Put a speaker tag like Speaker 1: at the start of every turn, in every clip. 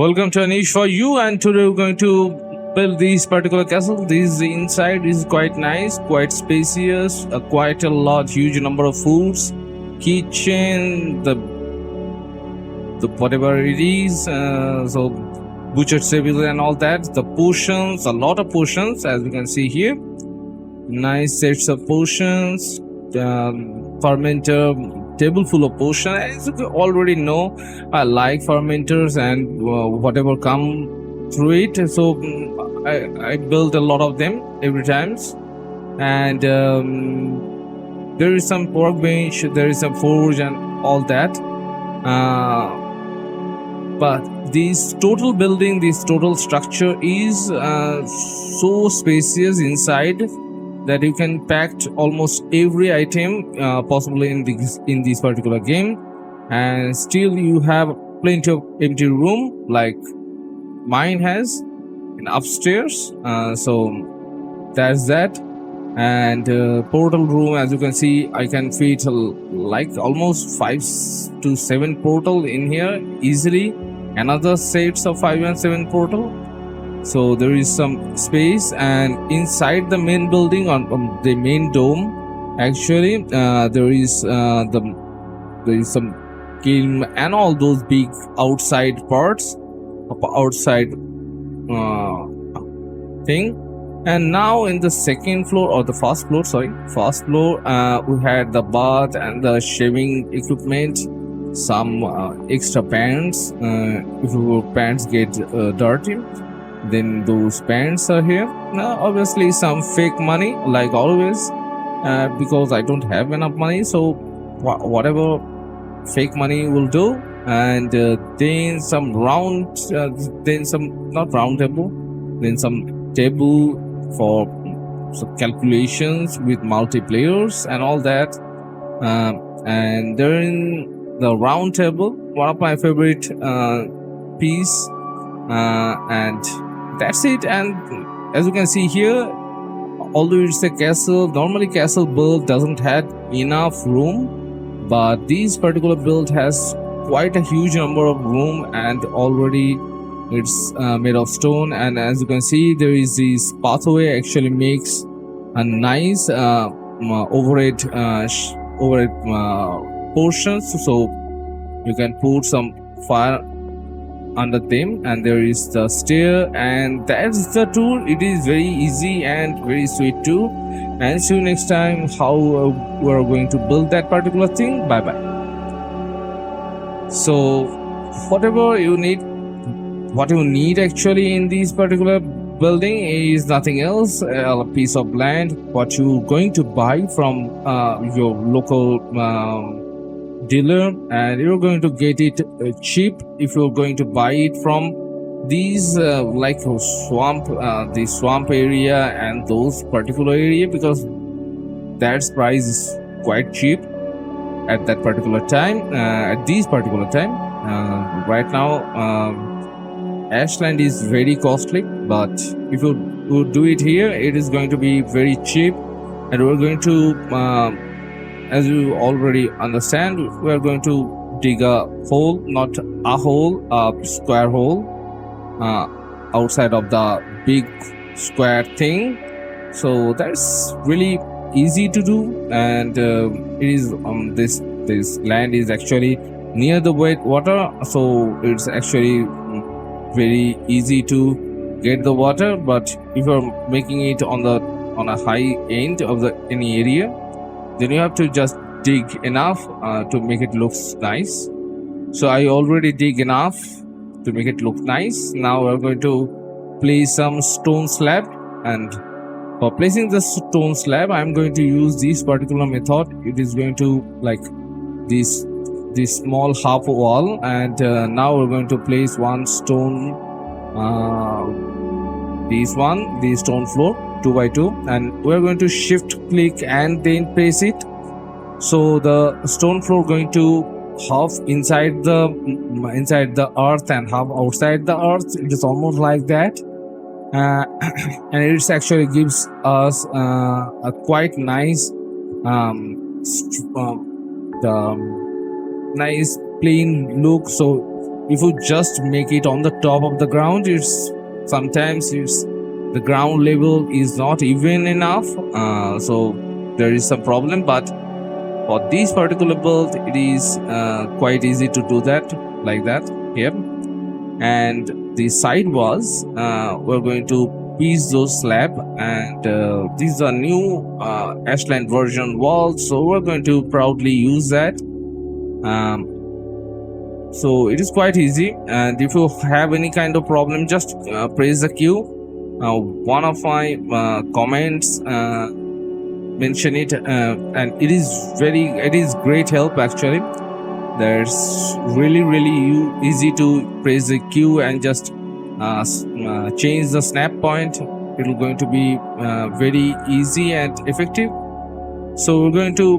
Speaker 1: Welcome to AnishforU, and today we're going to build this particular castle. This inside is quite nice, quite spacious, quite a lot, huge number of foods, kitchen, the whatever it is, so butcher table and all that. The potions, a lot of potions, as you can see here. Nice sets of potions, fermenter table full of potion. As you already know, I like fermenters and whatever come through it, so I build a lot of them every times. And there is some workbench, there is some forge and all that, but this total building, this total structure is so spacious inside that you can pack almost every item possible in this particular game, and still you have plenty of empty room like mine has in upstairs. So that's that. And portal room, as you can see, I can fit like almost 5 to 7 portal in here easily, another sets of 5 and 7 portal. So there is some space, and inside the main building on the main dome, actually there is some kiln and all those big outside parts of outside thing. And now in the second floor, or the first floor, we had the bath and the shaving equipment, some extra pants if your pants get dirty, then those pants are here. Now obviously some fake money like always, because I don't have enough money, so whatever fake money will do. And then some round, then some not round table, then some table for calculations with multiplayers and all that. And during the round table, one of my favorite piece, and that's it. And as you can see here, although it's a castle, normally castle build doesn't have enough room, but this particular build has quite a huge number of room, and already it's made of stone. And as you can see, there is this pathway actually makes a nice overhead portions, so you can put some fire under them. And there is the stair, and that's the tool. It is very easy and very sweet too. And see you next time how we are going to build that particular thing. Bye bye. So whatever you need, what you need actually in this particular building is nothing else, a piece of land what you're going to buy from your local dealer, and you're going to get it cheap if you're going to buy it from these like swamp, the swamp area and those particular area, because that price is quite cheap at that particular time, at this particular time. Right now Ashland is very costly, but if you do it here, it is going to be very cheap. And we're going to as you already understand, we are going to dig a hole, not a hole, a square hole outside of the big square thing. So that's really easy to do. And it is this land is actually near the wet water, so it's actually very easy to get the water. But if you're making it on a high end of any area, then you have to just dig enough to make it look nice. So I already dig enough to make it look nice. Now we're going to place some stone slab, and for placing the stone slab I'm going to use this particular method. It is going to like this small half wall, and now we're going to place one stone, this stone floor 2 by 2, and we're going to shift click and then press it. So the stone floor going to half inside the earth and half outside the earth. It is almost like that, and it actually gives us a quite nice nice plain look. So if you just make it on the top of the ground, sometimes the ground level is not even enough, so there is some problem. But for this particular build, it is quite easy to do that like that here. And the side walls, we're going to piece those slab, and these are new Ashland version walls, so we're going to proudly use that. So it is quite easy, and if you have any kind of problem, just press the Q. One of my comments mention it, and it is great help actually. There's really easy to press the Q and just change the snap point. It will going to be very easy and effective. So we're going to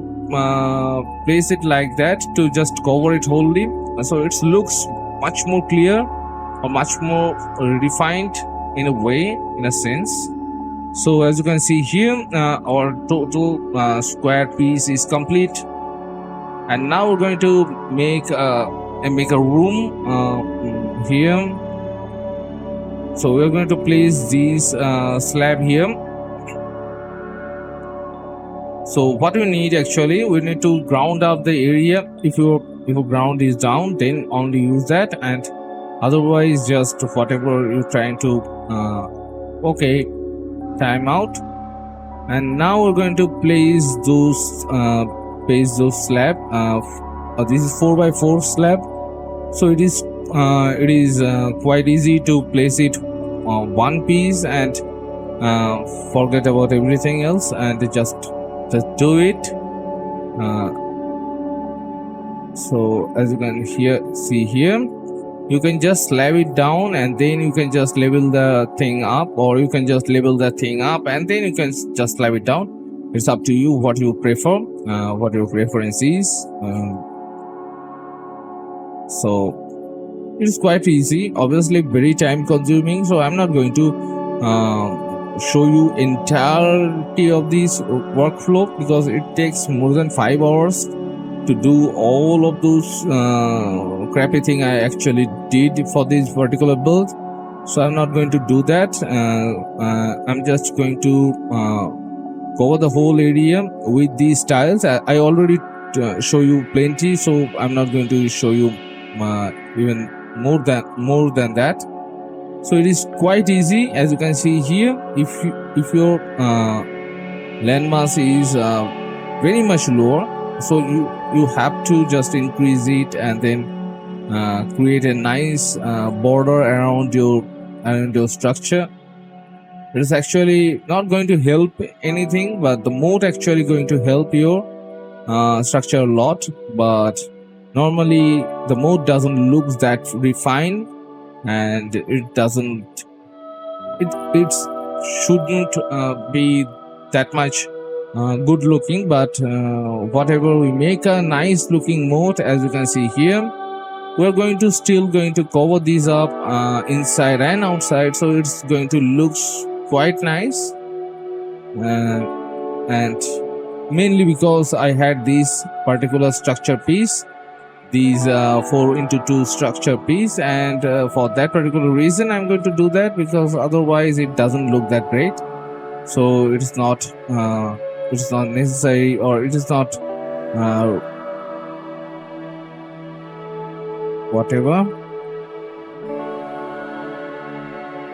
Speaker 1: place it like that to just cover it wholly, so it looks much more clear or much more refined in a way, in a sense. So as you can see here, our total square piece is complete, and now we're going to make a room here. So we're going to place these slab here. So what we need actually, we need to ground up the area. If your ground is down, then only use that, and otherwise just whatever you're trying to okay, time out. And now we're going to place those slab. This is 4x4 slab, so it is quite easy to place it on one piece and forget about everything else and just do it. So as you can see here, you can just slab it down, and then you can just level the thing up, or you can just level the thing up and then you can just slab it down. It's up to you what you prefer, what your preference is. So it's quite easy, obviously very time consuming, so I'm not going to show you entirety of this workflow because it takes more than 5 hours to do all of those crappy thing I actually did for this particular build. So I'm not going to do that. I'm just going to cover the whole area with these tiles. I already show you plenty, so I'm not going to show you even more than that. So it is quite easy, as you can see here. If your landmass is very much lower, so you have to just increase it and then create a nice border around your structure. It is actually not going to help anything, but the moat actually going to help your structure a lot. But normally the moat doesn't look that refined, and it shouldn't be that much good looking. But whatever, we make a nice looking moat, as you can see here. We're still going to cover these up inside and outside, so it's going to look quite nice, and mainly because I had this particular structure piece, these 4x2 structure piece, and for that particular reason I'm going to do that, because otherwise it doesn't look that great. So it is not necessary, or it is not whatever.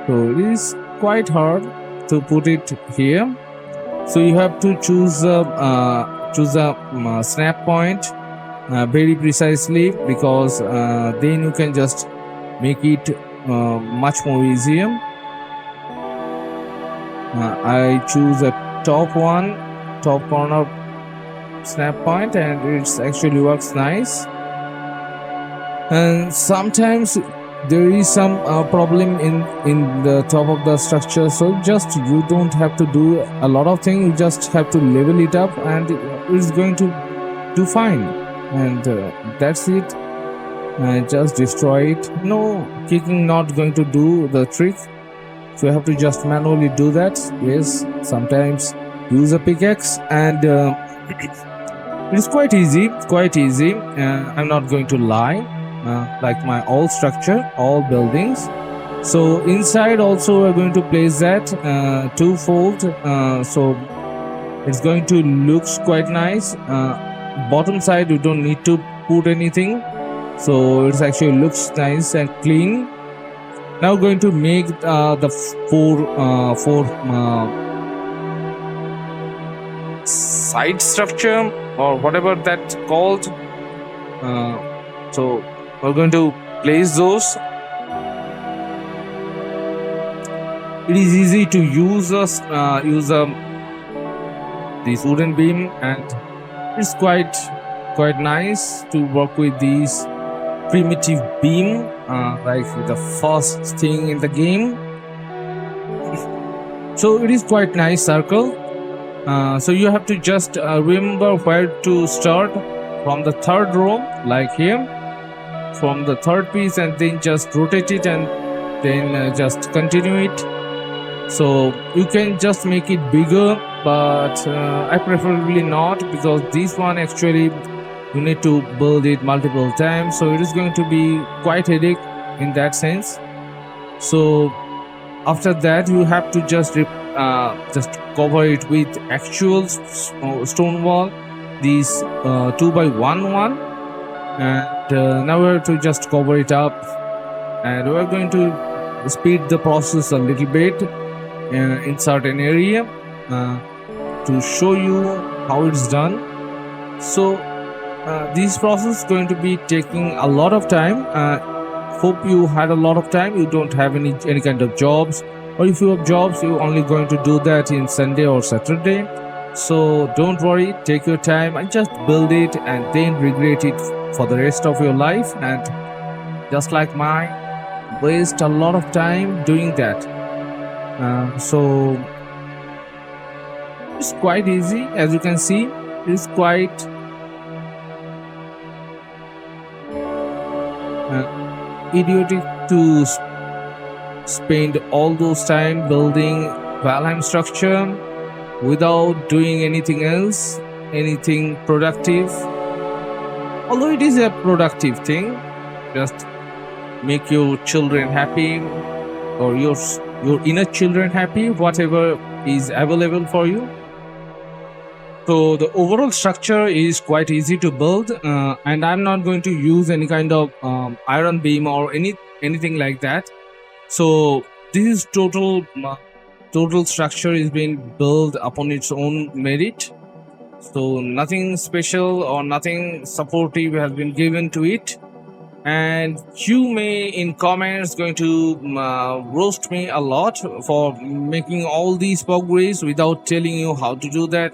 Speaker 1: So it is quite hard to put it here, so you have to choose a snap point very precisely, because then you can just make it much more easier. I choose a top corner snap point, and it actually works nice. And sometimes there is some problem in the top of the structure, so you don't have to do a lot of things, you just have to level it up and it's going to do fine, and that's it. Just destroy it. No, kicking not going to do the trick, so you have to just manually do that. Yes, sometimes use a pickaxe, and it's quite easy. I'm not going to lie. like my all structure, all buildings. So inside also we're going to place that twofold. So it's going to looks quite nice. Bottom side you don't need to put anything, so it actually looks nice and clean. Now going to make the four side structure or whatever that's called. So we're going to place those. It is easy to use this wooden beam, and it's quite nice to work with these primitive beam, like the first thing in the game. So it is quite nice circle. So you have to just remember where to start from the third row, like here, from the third piece, and then just rotate it and then just continue it. So you can just make it bigger, but I preferably not, because this one actually you need to build it multiple times, so it is going to be quite headache in that sense. So after that you have to just cover it with actual stone wall, these 2x1 one, and now we have to just cover it up, and we are going to speed the process a little bit in certain area to show you how it's done. So this process is going to be taking a lot of time. Hope you had a lot of time. You don't have any kind of jobs, or if you have jobs, you're only going to do that in Sunday or Saturday. So don't worry, take your time and just build it, and then regret it for the rest of your life. And just like mine, waste a lot of time doing that. So it's quite easy, as you can see. It's quite idiotic to spend all those time building Valheim structure without doing anything else, anything productive. Although it is a productive thing, just make your children happy, or your inner children happy, whatever is available for you. So the overall structure is quite easy to build, and I'm not going to use any kind of iron beam or anything like that. So this is total structure is being built upon its own merit. So nothing special or nothing supportive has been given to it. And you may in comments going to roast me a lot for making all these progress without telling you how to do that.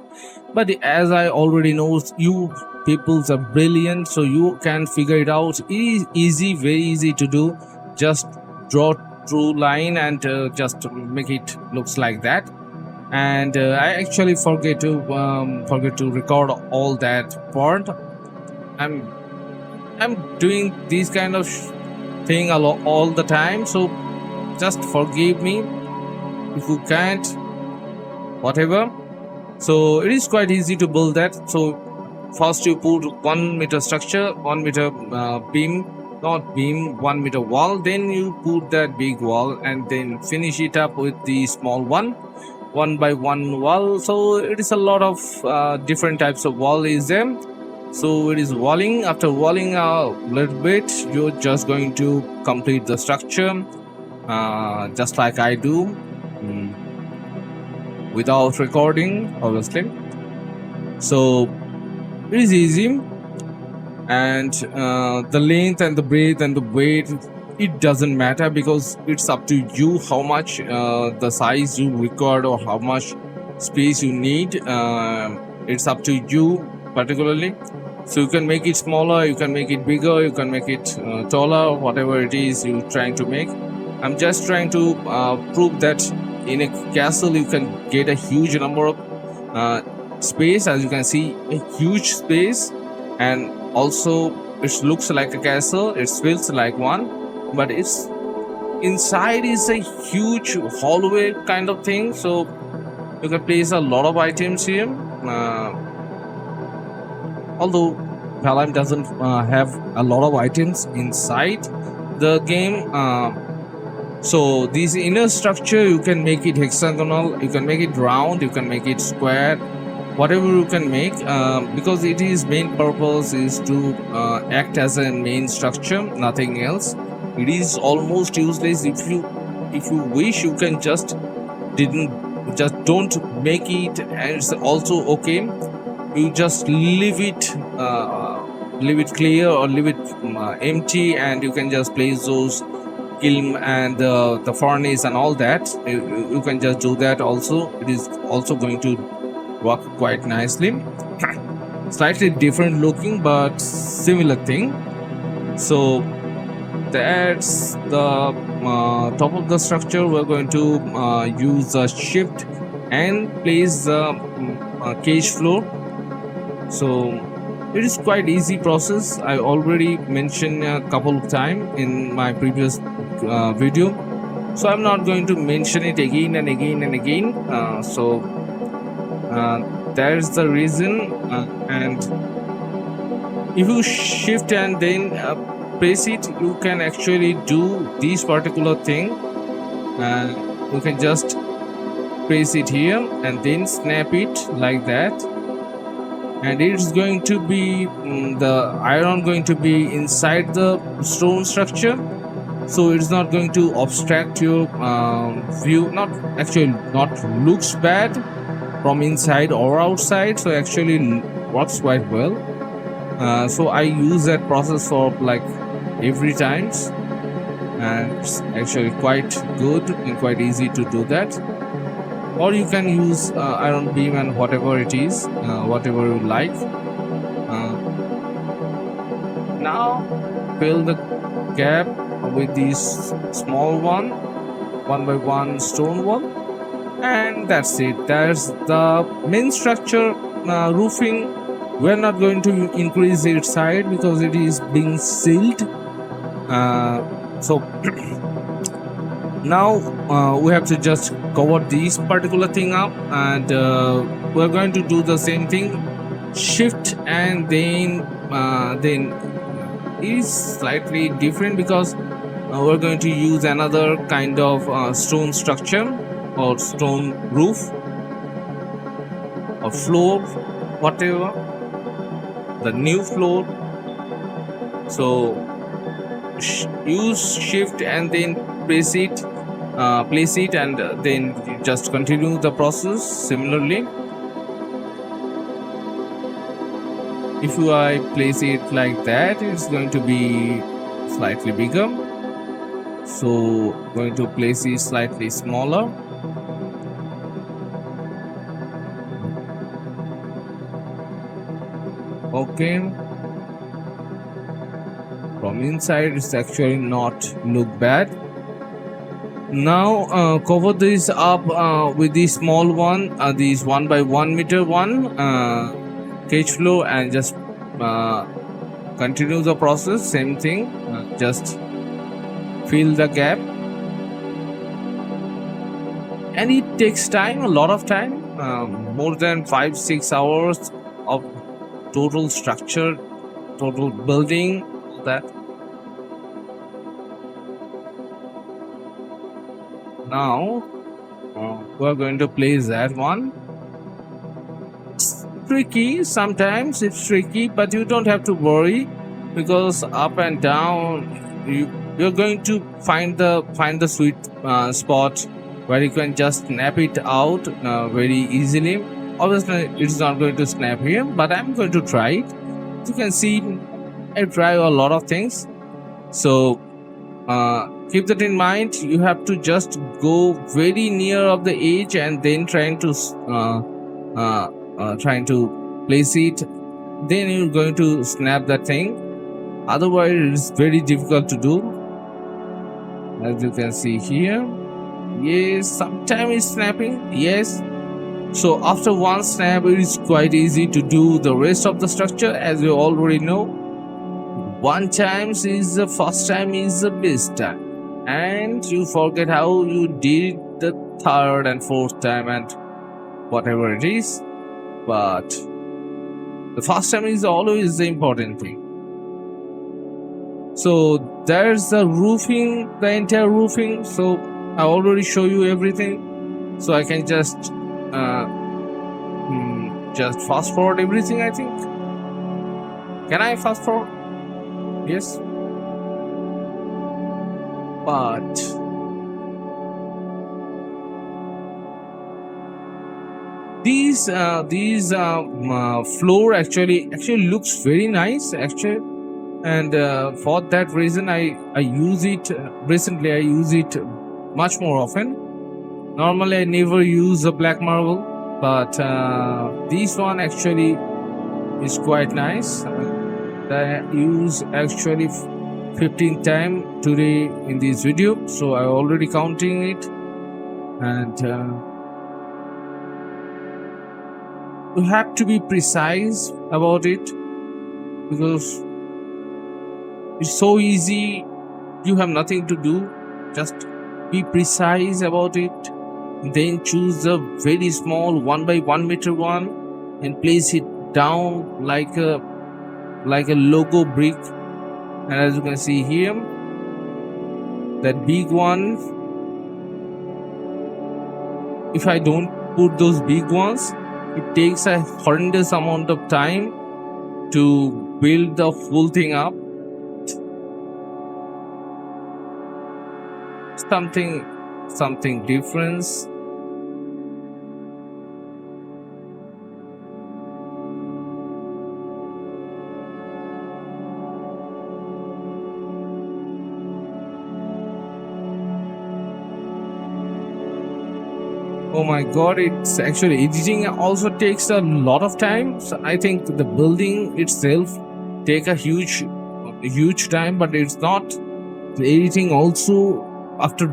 Speaker 1: But as I already know, you peoples are brilliant, so you can figure it out. It is easy, very easy to do. Just draw true line and just make it looks like that. And I actually forget to record all that part. I'm doing these kind of thing all the time, so just forgive me if you can't, whatever. So it is quite easy to build that. So first you put 1 meter structure, 1 meter beam, not beam, 1 meter wall, then you put that big wall, and then finish it up with the small one 1x1 wall. So it is a lot of different types of wall is there. So it is walling. After walling a little bit, you're just going to complete the structure, just like I do, without recording, obviously. So it is easy, and the length and the breadth and the weight, it doesn't matter, because it's up to you how much the size you require or how much space you need. It's up to you particularly. So you can make it smaller, you can make it bigger, you can make it taller, whatever it is you're trying to make. I'm just trying to prove that in a castle you can get a huge number of space. As you can see, a huge space, and also it looks like a castle, it feels like one, but it's inside is a huge hallway kind of thing. So you can place a lot of items here. Although Valheim doesn't have a lot of items inside the game. So this inner structure, you can make it hexagonal, you can make it round, you can make it square, whatever you can make, because it is main purpose is to act as a main structure, nothing else. It is almost useless. If you wish, you can just don't make it, and it's also okay. You just leave it clear or leave it empty, and you can just place those kiln and the furnace and all that. You can just do that also. It is also going to work quite nicely. Slightly different looking but similar thing. So that's the top of the structure. We're going to use the shift and place the cage floor. So it is quite easy process. I already mentioned a couple of times in my previous video, so I'm not going to mention it again and again and again. That's the reason. And if you shift and then press it, you can actually do this particular thing. You can just press it here and then snap it like that, and it's going to be the iron going to be inside the stone structure, so it's not going to obstruct your view. Not looks bad from inside or outside, so actually works quite well. So I use that process for like every times, and it's actually quite good and quite easy to do that. Or you can use iron beam and whatever it is, whatever you like. Now fill the gap with this small one by one stone wall, and that's it. That's the main structure. Roofing, we're not going to increase its height because it is being sealed. So now we have to just cover this particular thing up, and we're going to do the same thing. Shift and then it is slightly different because we're going to use another kind of stone structure or stone roof or floor, whatever, the new floor. So use shift and then place it, and then just continue the process similarly. If I place it like that, it's going to be slightly bigger, so going to place it slightly smaller. Okay, from inside it's actually not look bad. Now cover this up with the small one, this 1 by 1 meter one cage floor, and just continue the process. Same thing, just fill the gap, and it takes time, a lot of time, more than 5-6 hours of total structure, total building, that. Now we're going to place that one. It's tricky, sometimes it's tricky, but you don't have to worry, because up and down you're going to find the sweet spot where you can just snap it out very easily. Obviously it's not going to snap here, but I'm going to try it. You can see I try a lot of things, so keep that in mind. You have to just go very near of the edge and then trying to place it, then you're going to snap that thing. Otherwise it's very difficult to do, as you can see here. Yes, sometimes it's snapping, yes. So after one snap, it is quite easy to do the rest of the structure. As you already know, one time is the first time is the best time, and you forget how you did the third and fourth time and whatever it is. But The first time is always the important thing. So there's the roofing, the entire roofing. So I already show you everything. So I can just fast forward everything, I think. Can I fast forward? Yes. But these floor actually looks very nice actually, and for that reason I use it recently. I use it much more often. Normally I never use a black marble, but this one actually is quite nice. I use actually 15 times today in this video, so I already counting it. And you have to be precise about it, because it's so easy. You have nothing to do, just be precise about it. Then choose a very small 1 by 1 meter one and place it down like a logo brick. And as you can see here, that big one, if I don't put those big ones, it takes a horrendous amount of time to build the whole thing up. Something different. Oh my god, it's actually editing also takes a lot of time. So I think the building itself take a huge time, but it's not. The editing also, after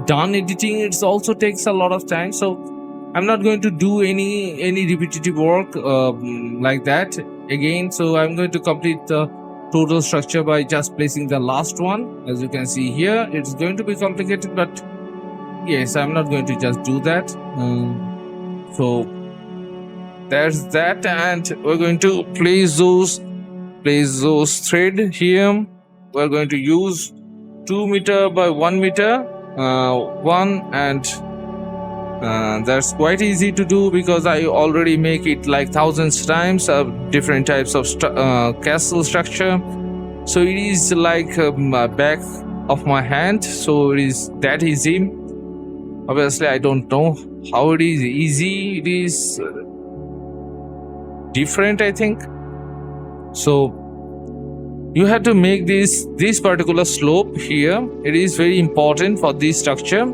Speaker 1: done editing, it also takes a lot of time. So I'm not going to do any repetitive work like that again. So I'm going to complete the total structure by just placing the last one. As you can see here, it's going to be complicated, but yes, I'm not going to just do that. So there's that, and we're going to place those thread here. We're going to use 2 meter by 1 meter one, and that's quite easy to do because I already make it like thousands times of different types of castle structure. So it is like back of my hand, so it is that easy. Obviously I don't know how it is easy. It is different, I think. So you have to make this particular slope here. It is very important for this structure,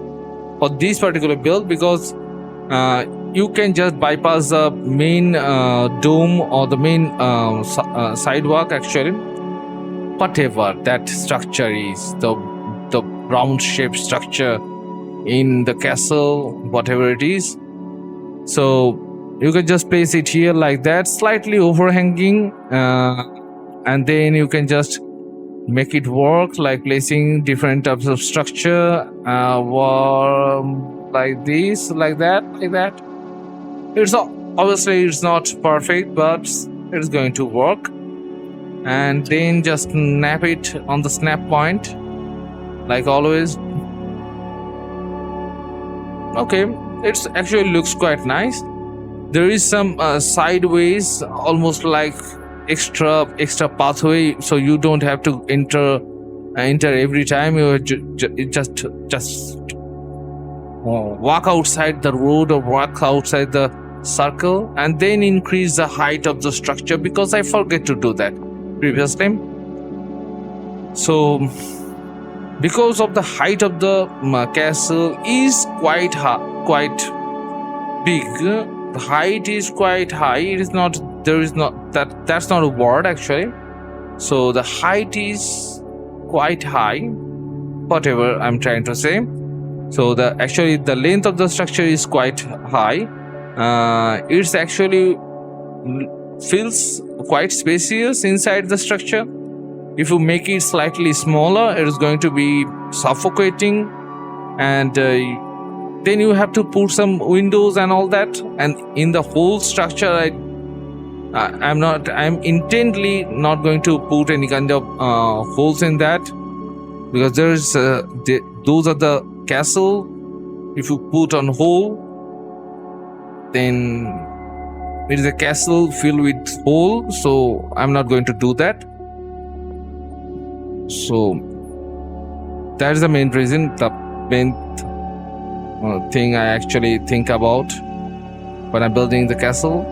Speaker 1: for this particular build, because you can just bypass the main dome or the main sidewalk. Actually, whatever that structure is, the round shaped structure in the castle, whatever it is. So you can just place it here like that, slightly overhanging, and then you can just make it work, like placing different types of structure, like this, like that. It's obviously it's not perfect, but it's going to work. And then just snap it on the snap point, like always. Okay, it actually looks quite nice. There is some sideways, almost like extra pathway, so you don't have to enter every time. You just walk outside the road or walk outside the circle, and then increase the height of the structure, because I forget to do that previous time. So because of the height of the castle is quite big, the height is quite high. It is not, there is not that's not a word actually. So the height is quite high, whatever I'm trying to say. So the length of the structure is quite high. It's actually feels quite spacious inside the structure. If you make it slightly smaller, it is going to be suffocating, and then you have to put some windows and all that. And in the whole structure, I I'm intently not going to put any kind of holes in that, because those are the castle. If you put on hole, then it is a castle filled with hole. So I'm not going to do that. So that is the main reason, the main thing I actually think about when I'm building the castle.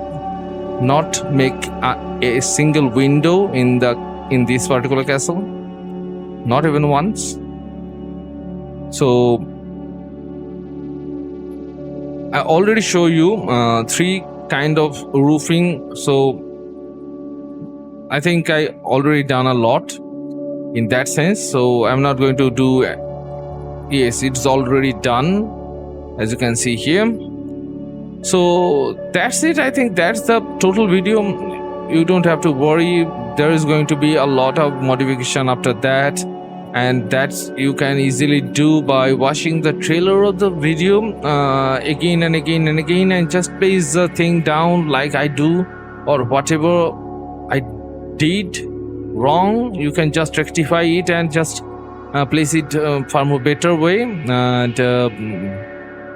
Speaker 1: Not make a single window in this particular castle, not even once. So I already show you 3 kind of roofing. So I think I already done a lot in that sense. So I'm not going to do. Yes, it's already done, as you can see here. So that's it. I think that's the total video. You don't have to worry. There is going to be a lot of modification after that, and that's you can easily do by watching the trailer of the video again and again and again, and just place the thing down like I do, or whatever I did wrong, you can just rectify it and just place it far more better way. And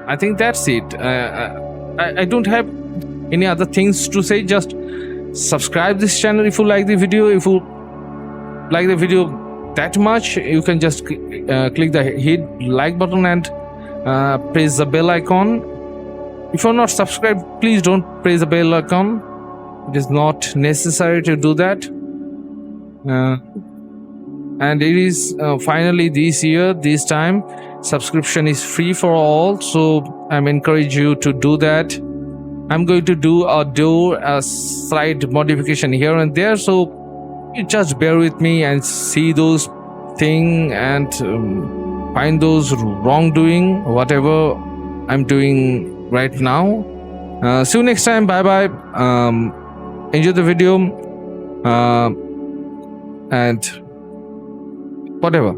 Speaker 1: I think that's it. I don't have any other things to say. Just subscribe this channel if you like the video. If you like the video that much, you can just click the hit like button and press the bell icon. If you're not subscribed, please don't press the bell icon. It is not necessary to do that. And it is finally this year, this time, subscription is free for all. So I'm encourage you to do that. I'm going to do a slight modification here and there. So you just bear with me and see those thing and find those wrongdoing, whatever I'm doing right now. See you next time. Bye bye. Enjoy the video and whatever.